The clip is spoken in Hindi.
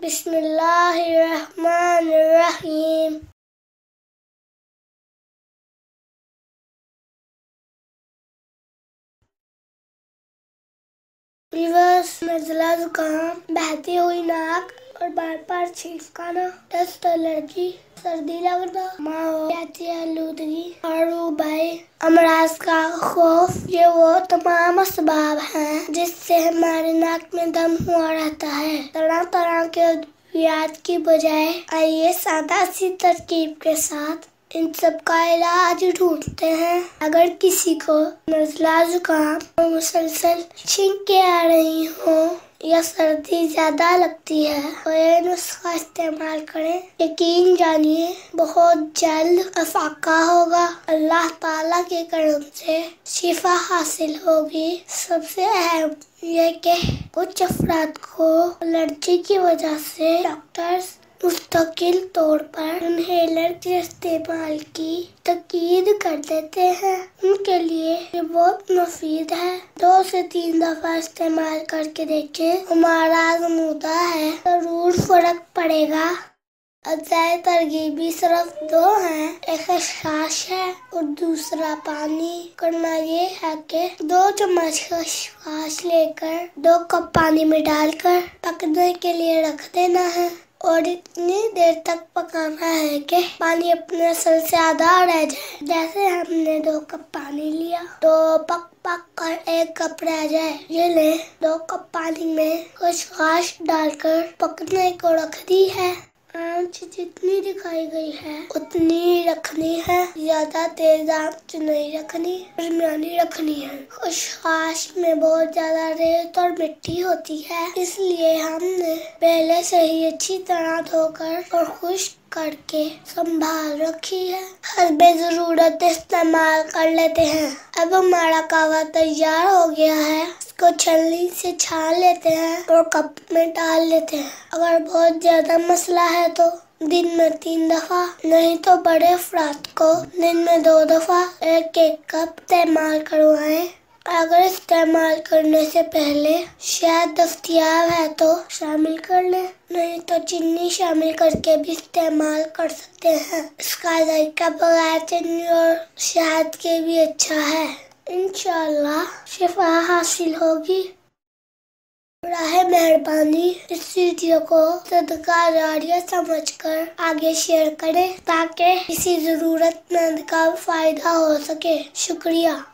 बिस्मिल्लाहिर्रहमानिर्रहीम। नज़ला जुकाम, बहती हुई नाक और बार बार छींकना, डस्ट एलर्जी, सर्दी लगना, माहौलियाती आलूदगी और वबाई अमराज का खौफ, ये वो तमाम असबाब हैं जिससे हमारे नाक में दम हुआ रहता है। तरह तरह के अद्वियात की बजाय आइए सादा सी तरकीब के साथ इन सब का इलाज ढूंढते हैं। अगर किसी को नज़ला जुकाम और मुसलसल छींकें आ रही हो या सर्दी ज्यादा लगती है तो ये नुस्खा इस्तेमाल करें। यकीन जानिए बहुत जल्द अफाका होगा। अल्लाह ताला के करम से शिफा हासिल होगी। सबसे अहम ये कि कुछ अफराद को एलर्जी की वजह से डॉक्टर्स मुस्तकिल तौर पर इनहेलर के इस्तेमाल की ताकीद कर देते हैं। उनके लिए ये बहुत मुफीद है। 2 से 3 दफा इस्तेमाल करके देखें, हमारा आजमूदा है, जरूर फर्क पड़ेगा। अज़ाए तरगीबी सिर्फ 2 हैं, एक खसखस है और दूसरा पानी। करना ये है कि 2 चम्मच खसखस लेकर 2 कप पानी में डालकर पकने के लिए रख देना है और इतनी देर तक पकाना है कि पानी अपने असल से आधा रह जाए। जैसे हमने 2 कप पानी लिया तो पक कर 1 कप रह जाए। ये ले 2 कप पानी में खसखस डालकर पकने को रख दी है। आंच जितनी दिखाई गई है उतनी रखनी है, ज्यादा तेज आंच नहीं रखनी, दरमियानी रखनी है। खसखस में बहुत ज्यादा रेत और मिट्टी होती है, इसलिए हमने पहले से ही अच्छी तरह धोकर और खुश्क करके संभाल रखी है। हस्बे जरूरत इस्तेमाल कर लेते हैं। अब हमारा कावा तैयार हो गया है। इसको छलनी से छान लेते हैं और कप में डाल लेते हैं। अगर बहुत ज्यादा मसला है तो दिन में 3 दफा, नहीं तो बड़े अफराद को दिन में 2 दफा 1-1 कप इस्तेमाल करवाएं। अगर इस्तेमाल करने से पहले शहद दस्तयाब है तो शामिल कर लें, नहीं तो चीनी शामिल करके भी इस्तेमाल कर सकते हैं। इसका जायका बगैर चीनी और शहद के भी अच्छा है। इंशाअल्लाह शिफा हासिल होगी। राहे मेहरबानी इस वीडियो को सदका जारिया समझकर आगे शेयर करें ताकि किसी जरूरतमंद का फायदा हो सके। शुक्रिया।